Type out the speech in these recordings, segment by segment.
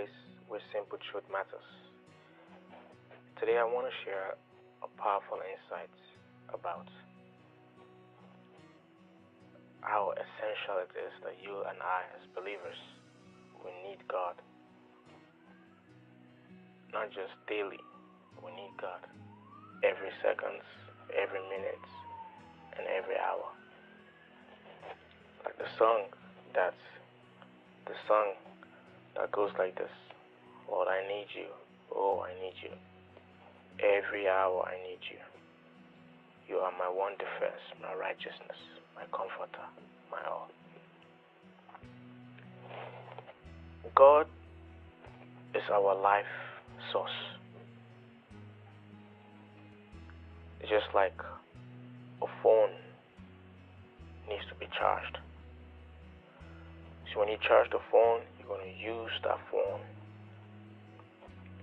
place where simple truth matters. Today I want to share a powerful insight about how essential it is that you and I as believers, we need God. Not just daily, we need God every second, every minute, and every hour. Like the song that goes like this: Lord, I need you. Oh, I need you. Every hour I need you. You are my one defense, my righteousness, my comforter, my all. God is our life source. It's just like a phone needs to be charged. So when you charge the phone, you're going to use that phone,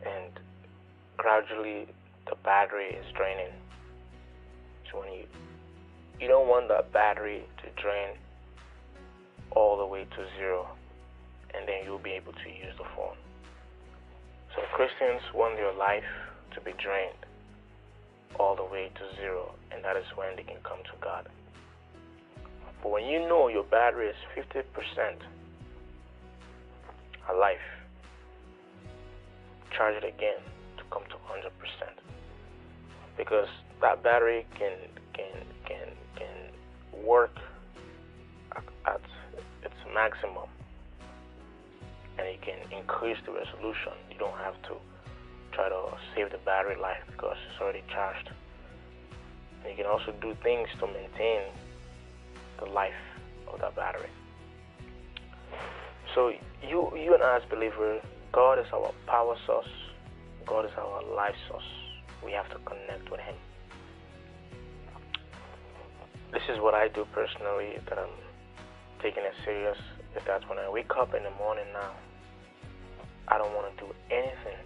and gradually the battery is draining. So when you don't want that battery to drain all the way to zero, and then you'll be able to use the phone. So Christians want their life to be drained all the way to zero, and that is when they can come to God. But when you know your battery is 50% alive, charge it again to come to 100%, because that battery can work at its maximum, and it can increase the resolution. You don't have to try to save the battery life because it's already charged. And you can also do things to maintain the life of that battery. So you and I as believers, God is our power source. God is our life source. We have to connect with Him. This is what I do personally, that I'm taking it serious, is that when I wake up in the morning now, I don't want to do anything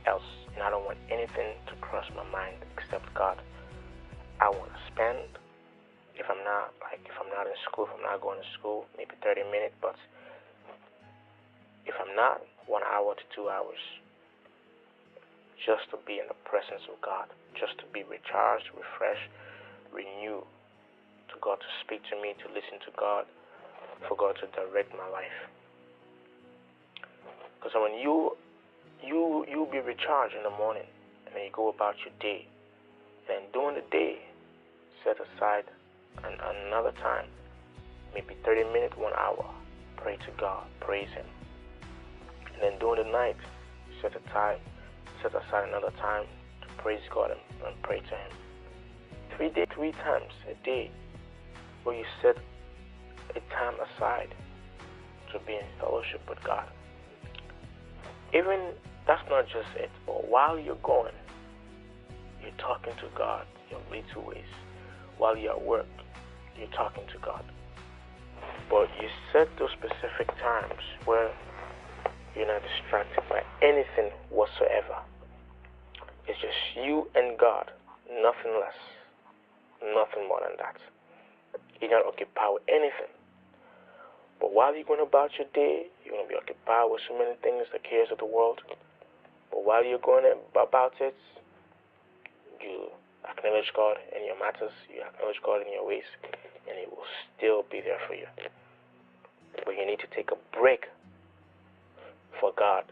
else, and I don't want anything to cross my mind except God. I want to spend, if I'm not in school, if I'm not going to school, maybe 30 minutes, but if I'm not, 1 hour to 2 hours, just to be in the presence of God, just to be recharged, refreshed, renewed, to God to speak to me, to listen to God, for God to direct my life. Because when you'll be recharged in the morning, and then you go about your day, and during the day, set aside another time, maybe 30 minutes, 1 hour, pray to God, praise Him. And then during the night, set aside another time to praise God and pray to Him. 3 times a day, where you set a time aside to be in fellowship with God. Even that's not just it, but while you're going, you're talking to God in little ways. While you're at work, you're talking to God. But you set those specific times where you're not distracted by anything whatsoever. It's just you and God, nothing less, nothing more than that. You're not occupied with anything. But while you're going about your day, you're going to be occupied with so many things, the cares of the world. But while you're going about it, you acknowledge God in your matters, you acknowledge God in your ways, and He will still be there for you. But you need to take a break for God,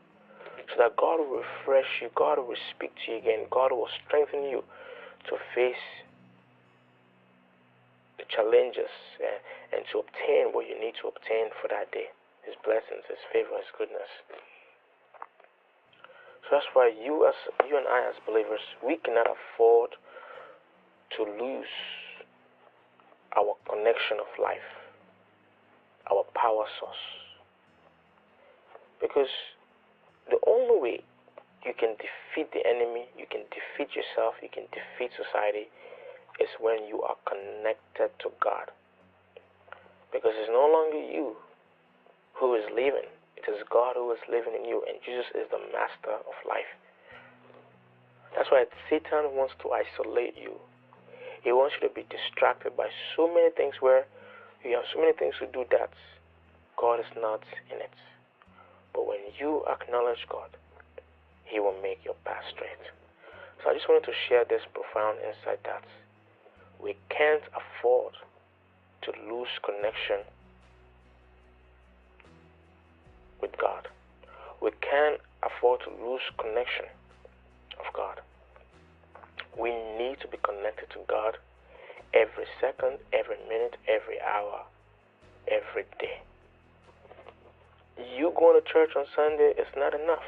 so that God will refresh you, God will speak to you again, God will strengthen you to face the challenges and to obtain what you need to obtain for that day. His blessings, His favor, His goodness. So that's why you and I as believers, we cannot afford to lose our connection of life, our power source. Because the only way you can defeat the enemy, you can defeat yourself, you can defeat society, is when you are connected to God. Because it's no longer you who is living, it is God who is living in you, and Jesus is the master of life. That's why Satan wants to isolate you. He wants you to be distracted by so many things, where you have so many things to do that God is not in it. But when you acknowledge God, He will make your path straight. So I just wanted to share this profound insight that we can't afford to lose connection with God. We can't afford to lose connection of God. We need to be connected to God every second, every minute, every hour, every day. You going to church on Sunday is not enough.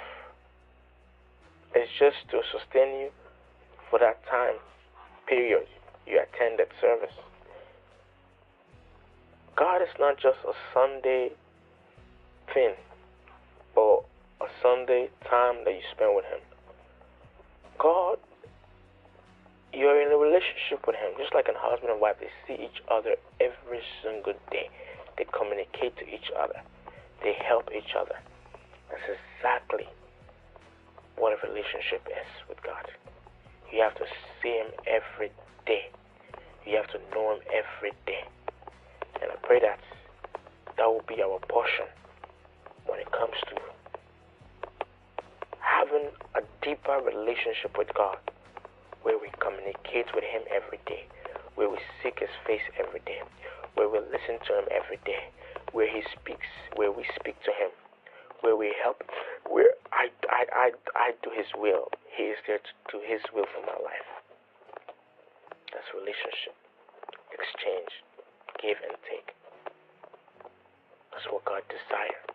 It's just to sustain you for that time period you attended service. God is not just a Sunday thing or a Sunday time that you spend with Him. God, you're in a relationship with Him, just like a husband and wife. They see each other every single day. They communicate to each other. They help each other. That's exactly what a relationship is with God. You have to see Him every day. You have to know Him every day. And I pray that will be our portion when it comes to having a deeper relationship with God, where we communicate with Him every day, where we seek His face every day, where we listen to Him every day, where He speaks, where we speak to Him, where we help, where I do His will. He is there to do His will for my life. That's relationship, exchange, give and take. That's what God desires.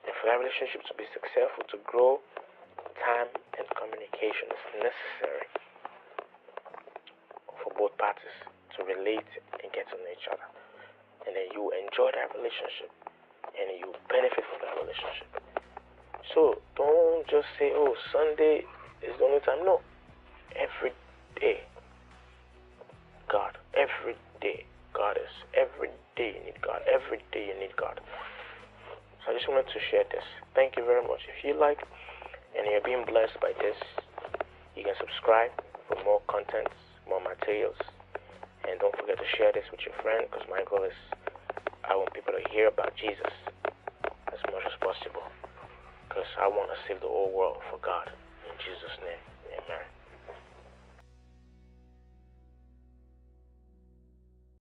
And for that relationship to be successful, to grow, time and communication is necessary for both parties to relate and get to know each other. And then you enjoy that relationship and you benefit from that relationship. So don't just say, oh, Sunday is the only time. No. Every day, God. Every day, God is. Every day you need God. Every day you need God. So I just wanted to share this. Thank you very much. If you like and you're being blessed by this, you can subscribe for more content, more materials. And don't forget to share this with your friend, because my goal is I want people to hear about Jesus as much as possible, because I want to save the whole world for God. In Jesus' name.